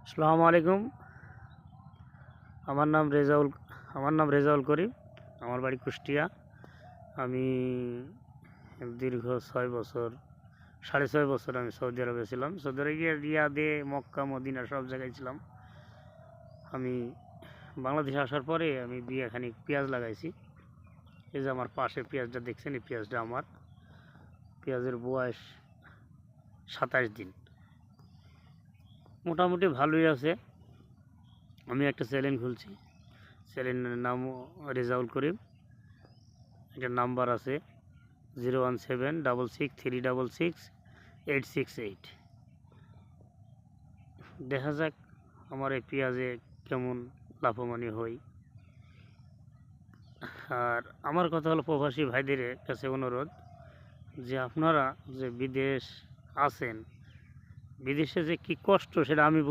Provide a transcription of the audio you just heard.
আসসালামু আলাইকুম। আমার নাম রেজাউল করিম। আমার বাড়ি কুষ্টিয়া। আমি দীর্ঘ 6 বছর, 6.5 বছর আমি সৌদি আরবে ছিলাম। সৌদি আরবে গিয়ে রিয়াদে, মক্কা, মদিনা সব জায়গায় ছিলাম। আমি বাংলাদেশে আসার পরে আমি বিয়েখানিক পেঁয়াজ লাগাইছি। এই যে আমার পাশে পেঁয়াজটা দেখছেন, এই পেঁয়াজটা আমার। পেঁয়াজের বয়স 27 দিন, মোটামুটি ভালোই আছে। আমি একটা চ্যানেল খুলছি, চ্যানেলের নাম রেজাউল করিম। এটার নাম্বার আছে 01766366868। দেখা যাক আমার এই পেঁয়াজে কেমন লাভবান হই। আর আমার কথা হলো, প্রবাসী ভাইদের কাছে অনুরোধ যে আপনারা যে বিদেশ আছেন, বিদেশে যে কি কষ্ট সেটা আমি